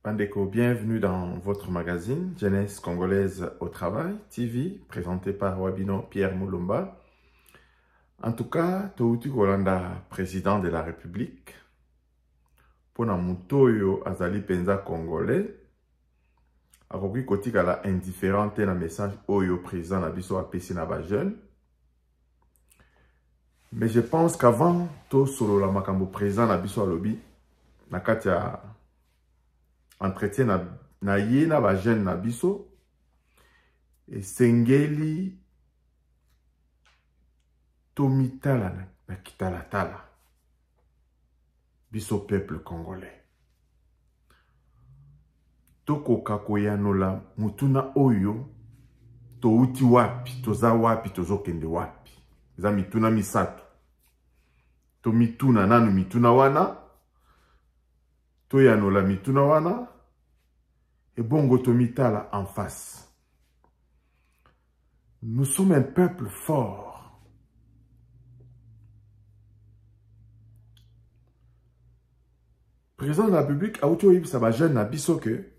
Bandeko, bienvenue dans votre magazine Jeunesse Congolaise au Travail TV, présenté par Wabino Pierre Moulumba. En tout cas, Touti Kolanda, président de la République, pour Mutoyo Azali Penza Congolais, Akoki Kotikala indifférent na message Oyo président Nabiso APC Naba jeune. Mais je pense qu'avant, tout solo la makambo président Nabiso Alobi, Nakatia entretien na ye na ba jeune na biso et sengeli tomitala na kitala tala biso peuple congolais toko kakoyanola mutuna oyo touti wapi toza wapi tozokende wapi za mituna misato to mituna nanu mituna wana to yanola mituna wana et bongo tomitala en face. Nous sommes un peuple fort. Président de la République a outil ça jeune na biso que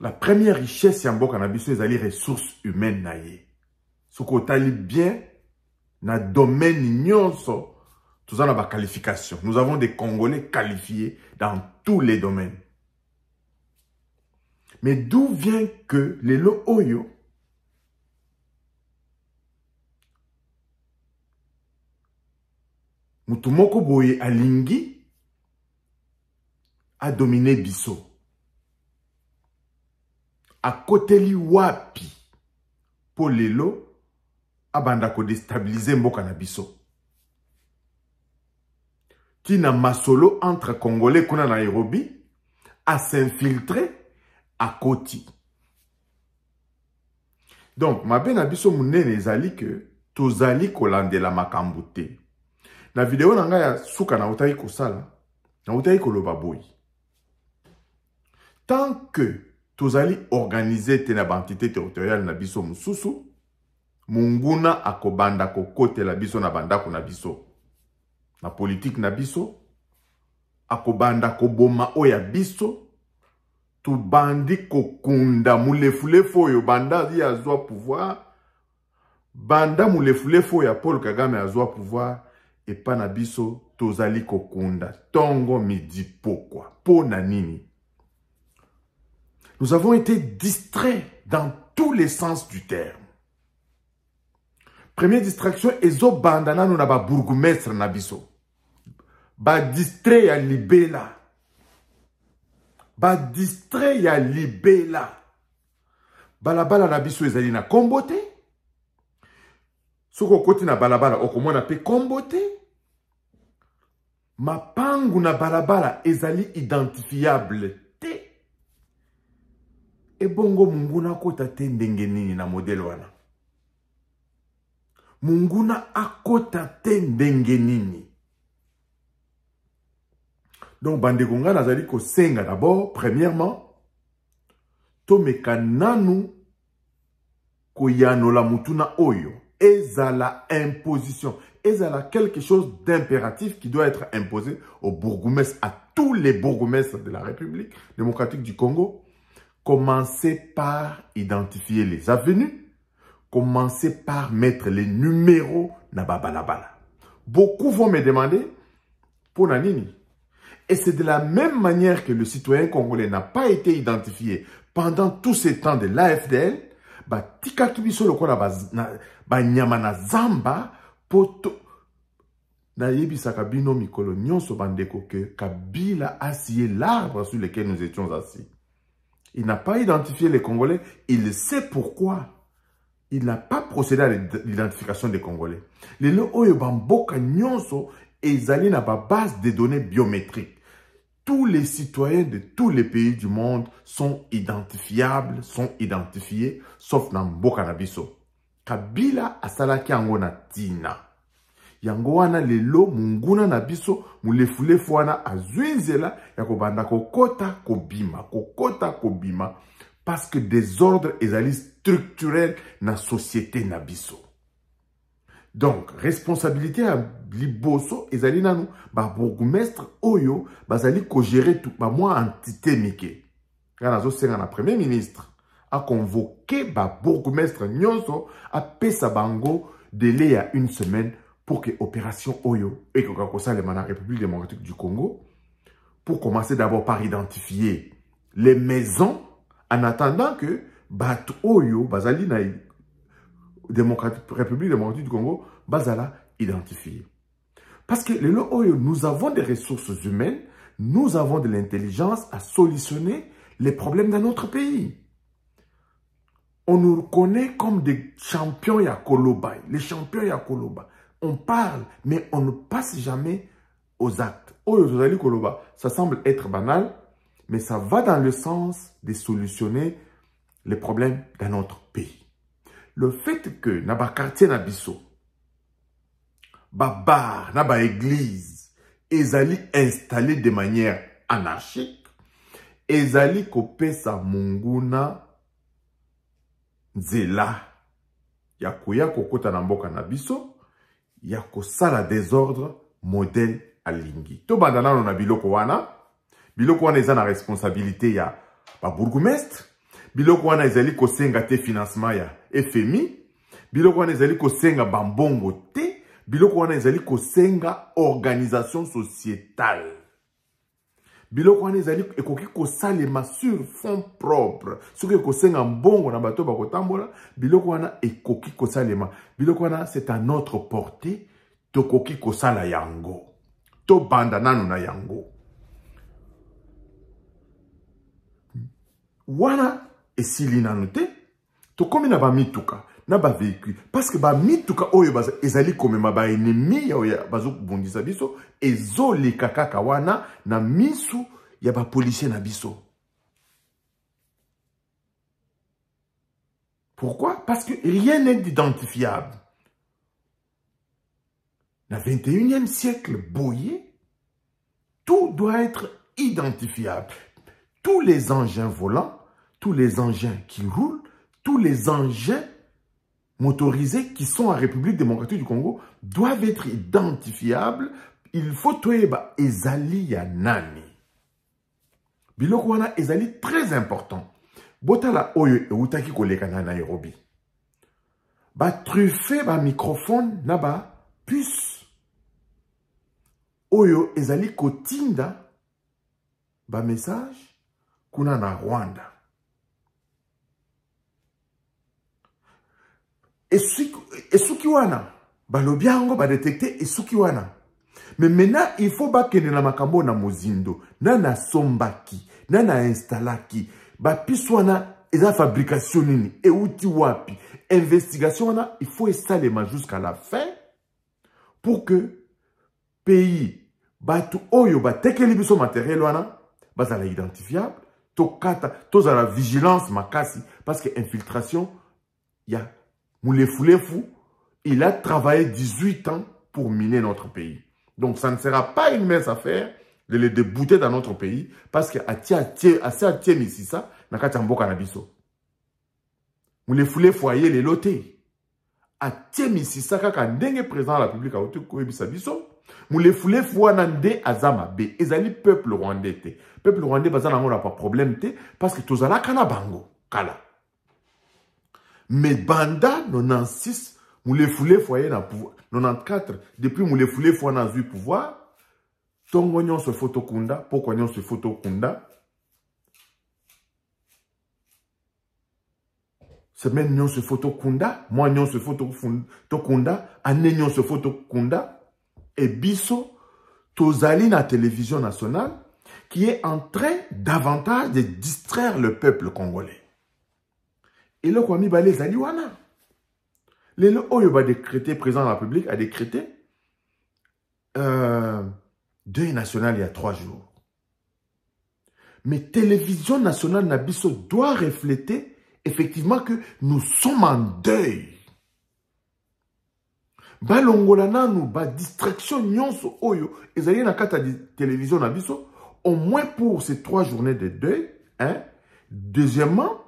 la première richesse yamboka na biso ezali ressources humaines na ye. Soko tali bien na domaine nyonso. Tout ça, on a des qualifications. Nous avons des Congolais qualifiés dans tous les domaines. Mais d'où vient que les lo oyo Mutumoko boye alingi a dominé biso. À côté li wapi pour les lo abanda ko déstabiliser mboka na biso. Qui n'a masolo entre Congolais qu'on a Nairobi à s'infiltrer à Koti. Donc, ma ben abiso munene ezali que tozali kolande la makambute. Na vidéo nanga ya suka na utai kosala, na utai koloba boy. Tant que tozali organiser tena bantité territoriale na biso mususu, munguna akobanda kokote la biso na bandako na biso. La politique na biso, akobanda koboma oya biso, tout bandi kokunda moulefulefo yo banda di azwa pouvoir, banda moulefulefo ya Paul Kagame azwa pouvoir, et pa na biso tozali kokunda. Tongo midi pourquoi? Po na nini? Nous avons été distraits dans tous les sens du terme. Première distraction, ezo bandana nou na ba bourgmestre na biso. Ba distrait ya libela. Ba distrait ya libela. Balabala na biso ezali na kombote. Soko koti na balabala okomona pe kombote. Mapangu na balabala ezali identifiable te. E bongo munguna kota te ndenge nini na modele wana. Munguna akota te ndenge nini. Donc, Bandegonga nazali ko senga d'abord, premièrement, tomeka nanu ko yanola mutuna oyo. Ezala imposition. Ezala quelque chose d'impératif qui doit être imposé aux bourgmestres, à tous les bourgmestres de la République démocratique du Congo. Commencez par identifier les avenues. Commencez par mettre les numéros na babalabala. Beaucoup vont me demander pour nanini. Et c'est de la même manière que le citoyen congolais n'a pas été identifié pendant tous ces temps de l'AFDL, ba tika kibiso lokola ba nyama na zamba poto na yebisaka bino mikolo nyonso bandeko que Kabila a scié l'arbre sur lequel nous étions assis. Il n'a pas identifié les Congolais, il sait pourquoi. Il n'a pas procédé à l'identification des Congolais. Les lo oyo bamboka nyonso ezali na ba base de données biométriques. Tous les citoyens de tous les pays du monde sont identifiables, sont identifiés, sauf na mboka na biso. Kabila asalaki yango na tina. Yango wana lelo munguna na biso mulefulefo wana azwinzela ya kobanda kokota kobima parce que désordre ezali structurel na société na biso. Donc, responsabilité à liboso, ezali nanu, ba bourgmestre oyo, bazali ko gérer tout, ba moi entité mike. Quand nazo senga na premier ministre, a convoqué ba bourgmestre nyonso, a pesa bango délai à 1 semaine pour que opération oyo, et que ça la République démocratique du Congo, pour commencer d'abord par identifier les maisons, en attendant que bat oyo, bazali na République démocratique du Congo, bazala identifié. Parce que nous avons des ressources humaines, nous avons de l'intelligence à solutionner les problèmes dans notre pays. On nous connaît comme des champions Yakoloba, les champions Yakoloba. On parle, mais on ne passe jamais aux actes. Oyo Koloba, ça semble être banal, mais ça va dans le sens de solutionner les problèmes dans notre pays. Le fait que naba quartier na biso, ba bar, naba église, ezali installé de manière anarchique, ezali kopesa munguna nzela, ya koya kokota na mboka na biso, ya kosala désordre modèle alingi. To bandana na biloko wana eza na responsabilité ya ba bourgmestre, biloko wana ezali kosenga te financement ya FMI, biloko wana ezali kosenga bambongo te, biloko wana ezali kosenga organisation sociétale. Biloko wana ezali ekoki kosalema sur fonds propres. Soki kosenga mbongo na bato bakotambola, biloko wana ekoki kosalema. Biloko wana c'est à notre portée, tokoki kosala yango. To banda nanu na yango. Wana esili nanu te, to komi na ba mituka, na ba véhicule. Parce que ba mituka oyo ezali komema ba ennemi ya bazo bondisa biso, ezo leka kaka wana na misu ya ba policier na biso. Pourquoi? Parce que rien n'est identifiable. Dans le 21e siècle, boyé, tout doit être identifiable. Tous les engins volants, tous les engins qui roulent, tous les engins motorisés qui sont en République démocratique du Congo doivent être identifiables. Il faut toyeba ezali ya nani. Biloko wana ezali très important. Botala oyo eutaki koleka na Nairobi. Ba truffé ba microphone na ba puce. Oyo ezali kotinda ba message kuna na Rwanda. Esuki wana balobi yango ba détecter esuki wana. Mais maintenant il faut ba kende na makambo na mozindo, na na sombaki, na na installaki, ba piswana eza fabrication nini, euti wapi, investigation wana il faut esalema jusqu'à la fin pour que pays batu oyo ba tekeli biso matériel wana bazala identifiable, tokata tozala vigilance makasi parce que infiltration ya Moulefulefu, il a travaillé 18 ans pour miner notre pays. Donc ça ne sera pas une mince affaire de le débouter dans notre pays parce que assez atie misisa na kati mboka na biso. Moulefulefu aye le loté. Atie misisa kaka ndenge président de la République a ote koyebisa biso. Moulefulefu wana nde azama be ezali peuple rwandais te. Peuple rwandais bazana ngona pas problème te parce que tozala kana bango kala. Mais banda 96 Moulefulefu aye na pouvoir 94 depuis Moulefulefu wana azui pouvoir tongo nyonso photo kunda pourquoi nyonso photo kunda semaine nyonso photo kunda moi nyonso photo kunda année nyonso photo kunda et biso tozali na télévision nationale qui est en train davantage de distraire le peuple congolais. Et le Kwami Balé zali wana. Le oyo ba décrété, président de la République a décrété deuil national il y a 3 jours. Mais télévision nationale Nabiso doit refléter effectivement que nous sommes en deuil. Balongola nanu ba distraction nyonso oyo ezali na kata di télévision Nabiso au moins pour ces 3 journées de deuil, hein. Deuxièmement,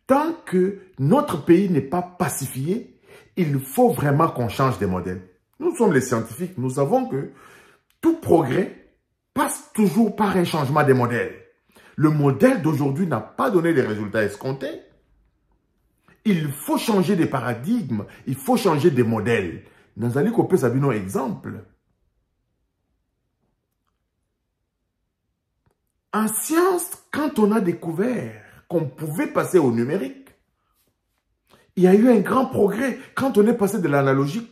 tant que notre pays n'est pas pacifié, Il faut vraiment qu'on change des modèles. Nous sommes les scientifiques, nous savons que tout progrès passe toujours par un changement des modèles. Le modèle d'aujourd'hui n'a pas donné les résultats escomptés. Il faut changer des paradigmes, il faut changer des modèles. Nous allons copier Sabino exemple. En science, quand on a découvert qu'on pouvait passer au numérique, il y a eu un grand progrès. Quand on est passé de l'analogique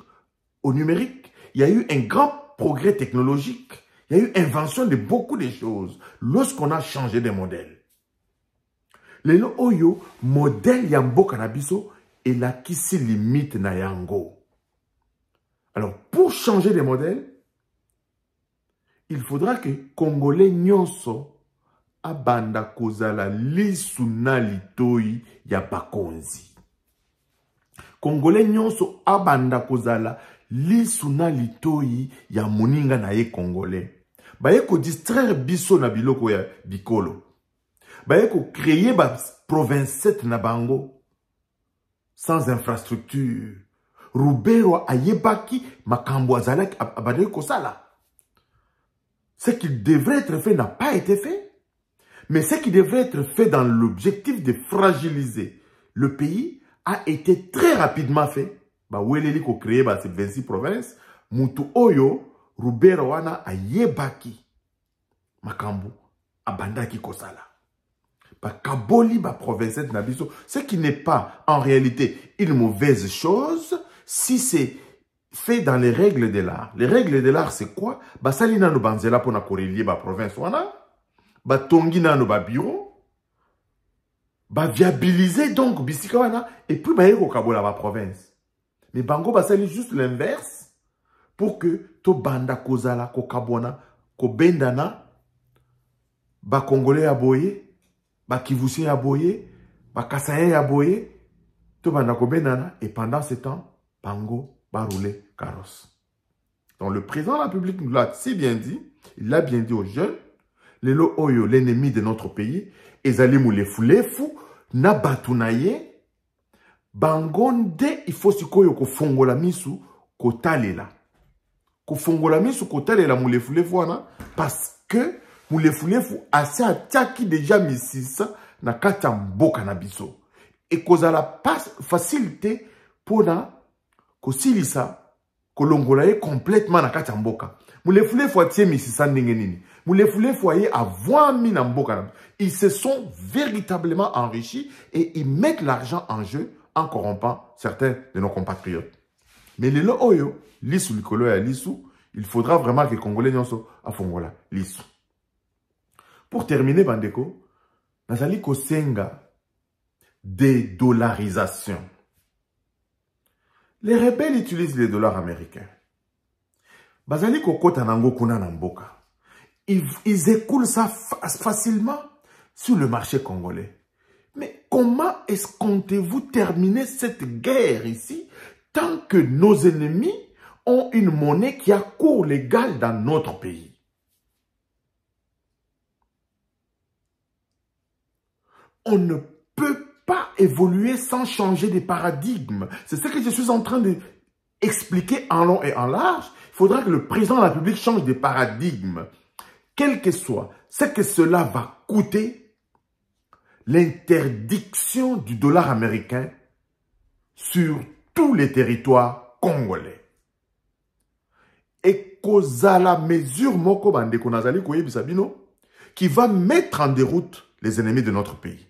au numérique, il y a eu un grand progrès technologique. Il y a eu invention de beaucoup de choses lorsqu'on a changé des modèles. Lelo oyo, modèle yambo kanabiso et la qui se limite na yango. Alors, pour changer des modèles, il faudra que Congolais nyonso abanda kozala lisu na litoi ya bakonzi. Congolais nyonso abanda kozala lisu na litoi ya moninga na ye Congolais. Baye ko distraire biso na biloko ya bikolo. Baye ko créer ba province na bango sans infrastructure. Rubero ayebaki makambo azalaki abade kosala. Ce qui devrait être fait n'a pas été fait. Mais ce qui devrait être fait dans l'objectif de fragiliser le pays a été très rapidement fait. Bah, Weleli ko créé ces 26 provinces. Mutu oyo, Rubero wana ayebaki. Makambo, abandaki kosala. Bah, Kaboli, bah, province nabiso. Ce qui n'est pas, en réalité, une mauvaise chose, si c'est fait dans les règles de l'art. Les règles de l'art, c'est quoi? Bah, salina no banzela pona korelier, bah, province wana. Bah, tongina no ba bureau. Bah, viabiliser donc, bisika wana. Et puis, bah, yeko kabola ba province. Mais bango, bah, c'est juste l'inverse. Pour que to banda kozala, ko kabona, ko bendana, ba Congolais aboye, ba Kivusi aboye, ba Kasaye aboye, to banda ko bendana. Et pendant ce temps, bango, ba rouler carrosse. Donc, le président de la République nous l'a si bien dit, il l'a bien dit aux jeunes, Lelo oyo, l'ennemi de notre pays, ezali moulefu, na batunaye, bangonde, il faut sikoyo ko fongola misu, ko talela. Ko fongola misu, ko talela moulefu, parce que moulefu, assez ataki déjà misisa, na kata mboka na biso. Et kozala pas facilité, pour na, ko silisa, ko longolaye complètement na kata mboka. Moulefu, atie misisa ndengenini. Moulefu, avant mina mboka. Ils se sont véritablement enrichis et ils mettent l'argent en jeu en corrompant certains de nos compatriotes. Mais les lo oyo, lisu likolo ya lisu, il faudra vraiment que les Congolais nyonso a fongola lisu. Pour terminer, Bandeko, nazali kosenga dédollarisation. Les rebelles utilisent les dollars américains. Bazali kokota nango kuna na mboka. Ils écoulent ça facilement sur le marché congolais. Mais comment est-ce comptez-vous terminer cette guerre ici tant que nos ennemis ont une monnaie qui a cours légal dans notre pays? On ne peut pas évoluer sans changer de paradigme. C'est ce que je suis en train d'expliquer en long et en large. Il faudra que le président de la République change de paradigme. Quel que soit ce que cela va coûter, l'interdiction du dollar américain sur tous les territoires congolais. Et kozala mesure moko bande konazali koye bisabino qui va mettre en déroute les ennemis de notre pays.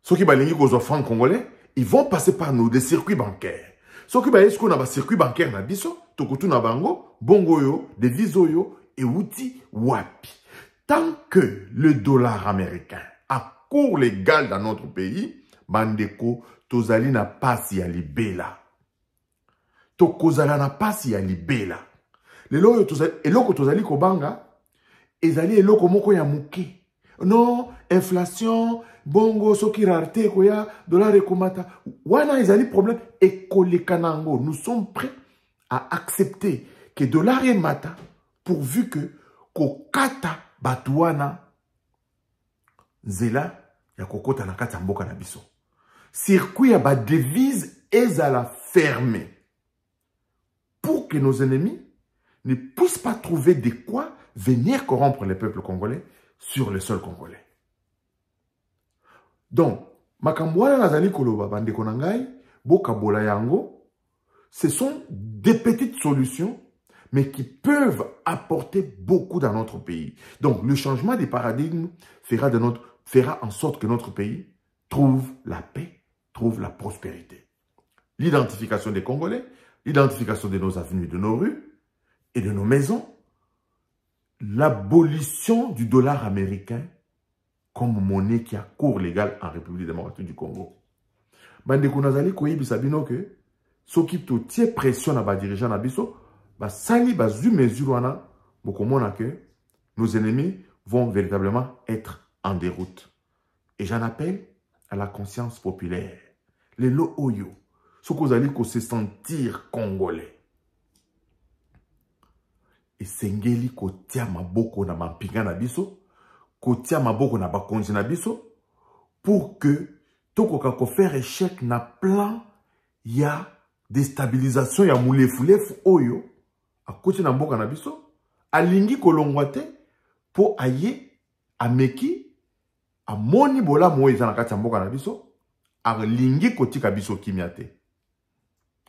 Ceux qui balingi kozo francs congolais, ils vont passer par nous des circuits bancaires. Ceux qui balingi qu'on a un circuit bancaire na biso, tokutu na bango, bongo yo, des viso yo, et outil wapi. Tant que le dollar américain a cours légal dans notre pays, bandeko, tozali na pasi ya libela. Tokozala na pasi ya libela. Lelo eloko tozali kobanga, ezali eloko moko ya muke. Non, inflation, bongo, soki rarité, koya, dollar ekomata. Wana ezali problème ekolekanango. Nous sommes prêts à accepter que dollar emata pourvu que kokata batuana zela ya kokota na kata mboka na biso. circuit à devise est à la fermer pour que nos ennemis ne puissent pas trouver de quoi venir corrompre les peuples congolais sur le sol congolais. Donc, Makambouala Nazali Koloba Bande Konangai, Bokabola Yango, ce sont des petites solutions, mais qui peuvent apporter beaucoup dans notre pays. Donc, le changement des paradigmes fera en sorte que notre pays trouve la paix, trouve la prospérité. L'identification des Congolais, l'identification de nos avenues, de nos rues et de nos maisons, l'abolition du dollar américain comme monnaie qui a cours légal en République démocratique du Congo. Bande Konazali Koyebi Sabino que ceux qui te tiennent pression à dirigeants na biso, sali bazu mesure wana bokomona que nos ennemis vont véritablement être en déroute. Et j'en appelle à la conscience populaire. Les lo oyo, ceux qui allez se sentir congolais. Et sengeli kotia maboko na mampinga na biso, kotia maboko na bakonzi na biso, pour que tokoka ko faire échec na plan ya déstabilisation ya mulefulefu oyo a côté na mboka na biso, alingi kolongwa te po aye ameki amoni bola moeza na kati ya mboka na biso, alingi kotika biso kimia te.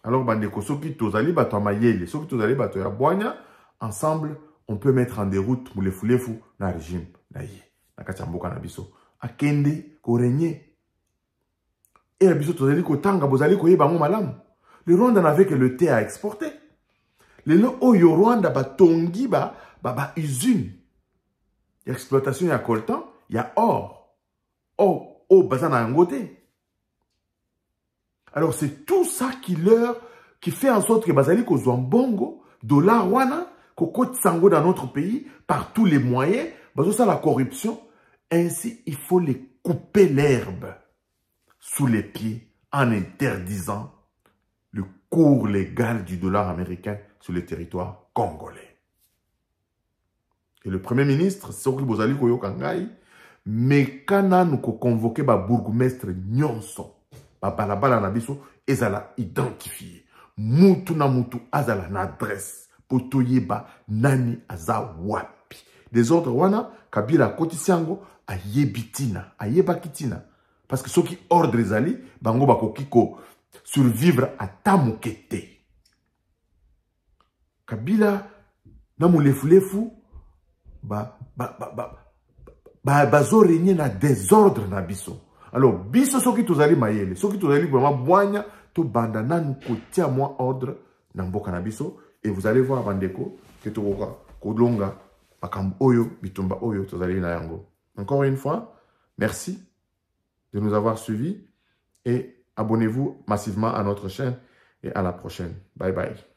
Alors bandeko soki tozali bato mayele, soki tozali bato ya bwanya, ensemble on peut mettre en déroute mulefulefu na régime na ye na kati ya mboka na biso akende ko régner. Et la biso tozali ko tanga bozali ko yeba mo malamu. Le Rwanda n'avait que le thé à exporter. Le lo oyo Rwanda batongi ba usine. Il y a exploitation, il y a coltan, il y a or. Or, bazana angote. Alors c'est tout ça qui fait en sorte que bazali ko bongo, dollar wana, ko kote sango dans notre pays, par tous les moyens, bazo ça la corruption. Ainsi, il faut les couper l'herbe sous les pieds en interdisant le cours légal du dollar américain sur le territoire congolais. Et le Premier ministre, Soki Bozali Koyo Kangai, mais quand nous convoqué ba bourgmestre nyonso, ba balabala na biso, ezala identifié. Mutu na mutu azala na adresse, potoyeba nani aza wapi. Des ordres wana, Kabila Kotisiango, ayebitina, ayebakitina. Parce que ceux qui ordre ezali, bango bakokiko survivre à tamukete. Kabila na mulefulefu bazo régner na désordre na biso. Alors biso soki tozali mayele, soki tozali vraiment boanya to banda nanu kotia moi ordre na mboka na biso et vous allez voir bandeko que tokoka kodonga makambo oyo bitumba oyo tozali na yango. Encore une fois, merci de nous avoir suivis et abonnez-vous massivement à notre chaîne et à la prochaine. Bye bye.